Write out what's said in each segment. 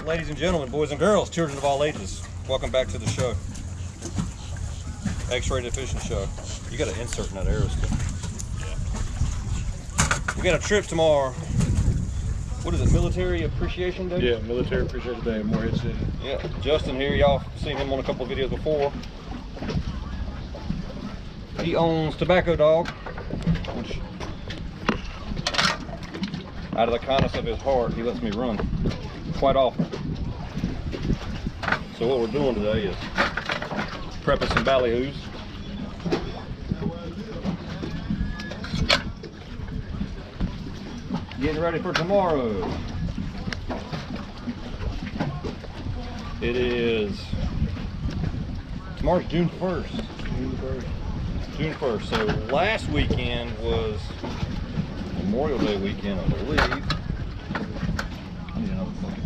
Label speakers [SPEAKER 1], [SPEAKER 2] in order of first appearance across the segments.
[SPEAKER 1] ladies and gentlemen, boys and girls, children of all ages. Welcome back to the show. X-Rated Fishing Show. You got to insert in that arrow still. We got a trip tomorrow. What is it, Military Appreciation Day?
[SPEAKER 2] Yeah, Military Appreciation Day in Morehead City.
[SPEAKER 1] Yeah, Justin here, y'all seen him on a couple of videos before. He owns Tobacco Dog, which, out of the kindness of his heart, he lets me run quite often. So what we're doing today is prepping some ballyhoos. Getting ready for tomorrow. Tomorrow's June 1st. June 1st. So last weekend was Memorial Day weekend, I believe. I need another bucket.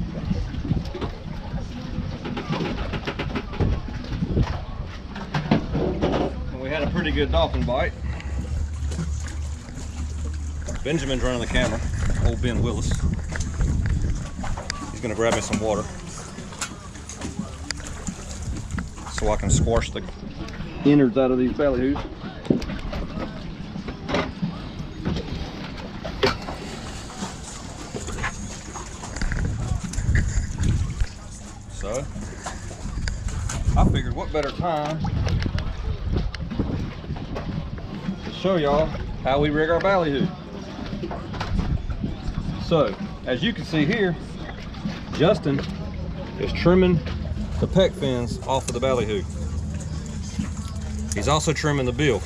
[SPEAKER 1] And we had a pretty good dolphin bite. Benjamin's running the camera. Old Ben Willis. He's gonna grab me some water so I can squash the innards out of these ballyhoos. So I figured what better time to show y'all how we rig our ballyhoo. So, as you can see here, Justin is trimming the pec fins off of the ballyhoo. He's also trimming the bill.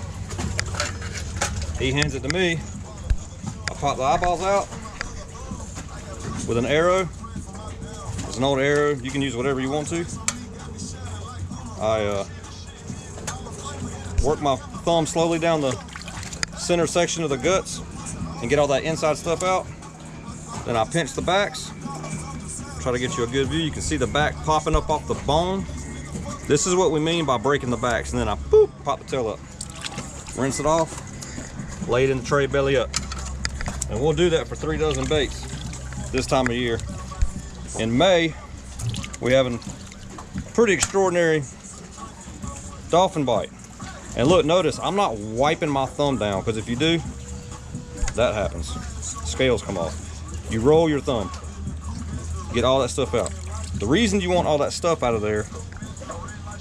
[SPEAKER 1] He hands it to me. I pop the eyeballs out with an arrow. It's an old arrow. You can use whatever you want to. I work my thumb slowly down the center section of the guts and get all that inside stuff out. Then I pinch the backs, try to get you a good view. You can see the back popping up off the bone. This is what we mean by breaking the backs. And then I boop, pop the tail up. Rinse it off, lay it in the tray belly up. And we'll do that for 3 dozen baits this time of year. In May, we're having a pretty extraordinary dolphin bite. And look, notice, I'm not wiping my thumb down, because if you do, that happens. Scales come off. You roll your thumb, get all that stuff out. The reason you want all that stuff out of there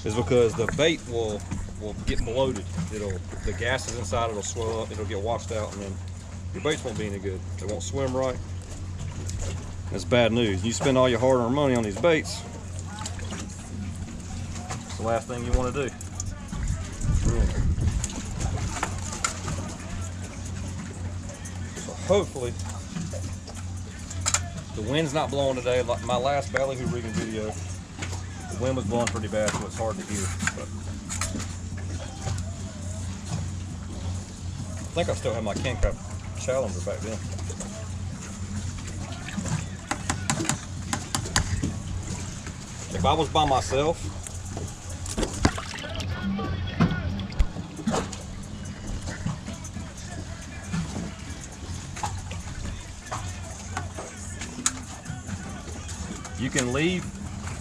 [SPEAKER 1] is because the bait will get bloated. The gases inside it'll swell up, it'll get washed out, and then your baits won't be any good. They won't swim right. That's bad news. You spend all your hard-earned money on these baits, it's the last thing you want to do. So hopefully the wind's not blowing today. Like my last ballyhoo rigging video, the wind was blowing pretty bad, so it's hard to hear. But I think I still have my King Crab Challenger back then. If I was by myself, you can leave,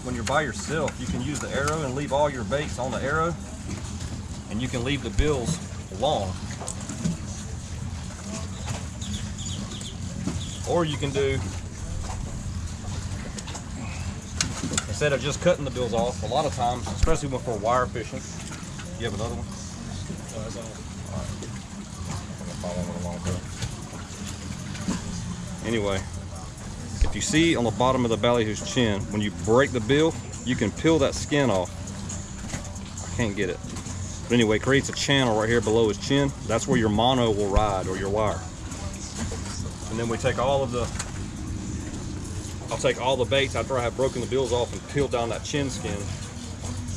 [SPEAKER 1] when you're by yourself, you can use the arrow and leave all your baits on the arrow, and you can leave the bills long. Or you can do, instead of just cutting the bills off, a lot of times, especially when for wire fishing, you have another one?
[SPEAKER 2] No, that's all.
[SPEAKER 1] All right. I'm gonna follow it along. Anyway, if you see on the bottom of the ballyhoo's chin, when you break the bill, you can peel that skin off. I can't get it. But anyway, it creates a channel right here below his chin. That's where your mono will ride, or your wire. And then we take all of the, I'll take all the baits after I have broken the bills off and peeled down that chin skin.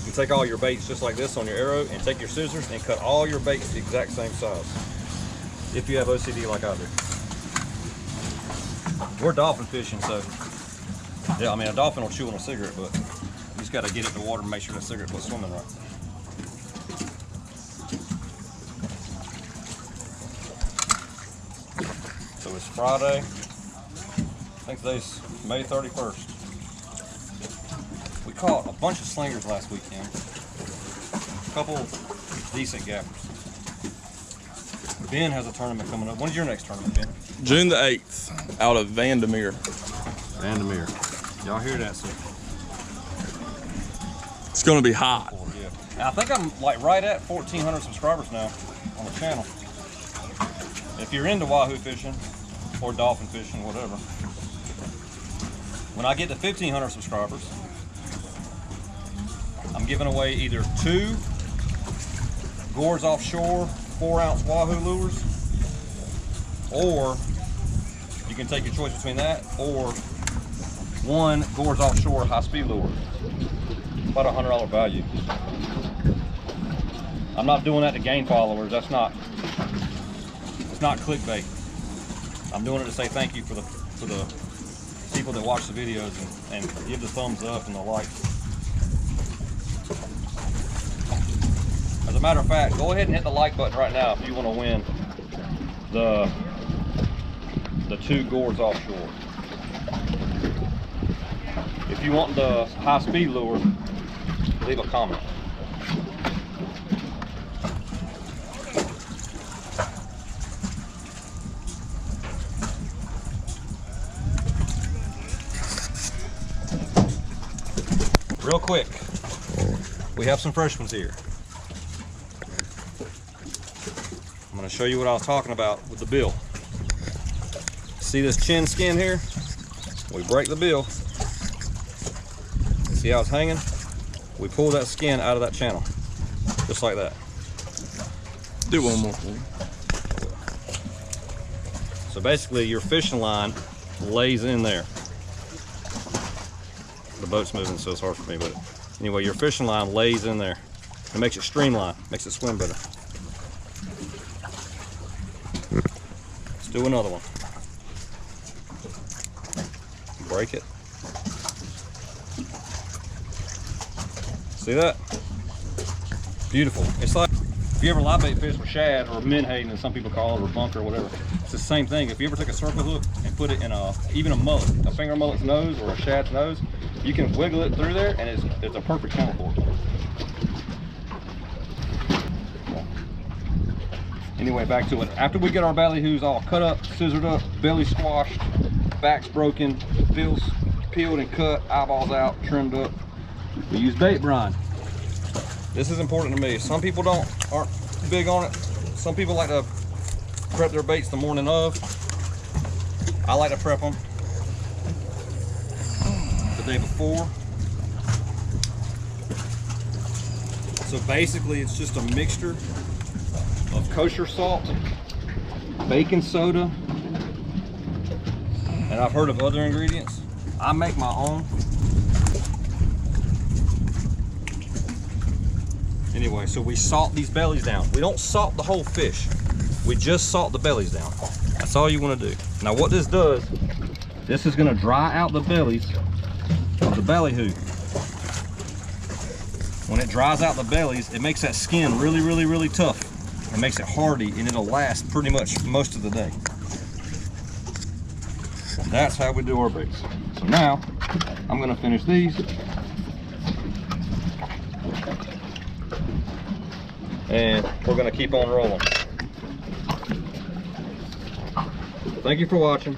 [SPEAKER 1] You take all your baits just like this on your arrow and take your scissors and cut all your baits the exact same size. If you have OCD like I do. We're dolphin fishing, so yeah, I mean a dolphin will chew on a cigarette, but you just gotta get it in the water and make sure the cigarette butt's swimming right. So it's Friday. I think today's May 31st. We caught a bunch of slingers last weekend. A couple decent gappers. Ben has a tournament coming up. When's your next tournament, Ben?
[SPEAKER 3] June the 8th, out of Vandermeer.
[SPEAKER 1] Vandermeer. Y'all hear that, sir?
[SPEAKER 3] It's gonna be hot.
[SPEAKER 1] Yeah. I think I'm like right at 1,400 subscribers now on the channel. If you're into wahoo fishing or dolphin fishing, whatever, when I get to 1,500 subscribers, I'm giving away either 2 Gores Offshore 4-ounce wahoo lures, or you can take your choice between that or 1 Gores Offshore high-speed lure. About $100 value. I'm not doing that to gain followers. It's not clickbait. I'm doing it to say thank you for the people that watch the videos and give the thumbs up and the like. As a matter of fact, go ahead and hit the like button right now if you want to win the 2 Gores Offshore. If you want the high-speed lure, leave a comment. Real quick, we have some fresh ones here. I'm going to show you what I was talking about with the bill. See this chin skin here? We break the bill. See how it's hanging? We pull that skin out of that channel, just like that.
[SPEAKER 3] Do one more.
[SPEAKER 1] So basically your fishing line lays in there. The boat's moving, so it's hard for me, but anyway, your fishing line lays in there. It makes it streamline, makes it swim better. Let's do another one. Break it. See that? Beautiful. It's like if you ever live bait fish with shad or menhaden, as some people call it, or bunker or whatever. It's the same thing. If you ever take a circle hook and put it in even a mullet, a finger mullet's nose or a shad's nose, you can wiggle it through there and it's a perfect channel for it. Anyway, back to it. After we get our ballyhoos all cut up, scissored up, belly squashed, backs broken, bills peeled and cut, eyeballs out, trimmed up, we use bait brine. This is important to me. Some people aren't big on it. Some people like to prep their baits the morning of. I like to prep them the day before. So basically it's just a mixture of kosher salt, baking soda, and I've heard of other ingredients. I make my own. Anyway, so we salt these bellies down. We don't salt the whole fish. We just salt the bellies down. That's all you want to do. Now what this does, this is going to dry out the bellies of the ballyhoo. When it dries out the bellies, it makes that skin really, really, really tough. It makes it hardy and it'll last pretty much most of the day. That's how we do our baits. So now, I'm going to finish these. And we're going to keep on rolling. Thank you for watching.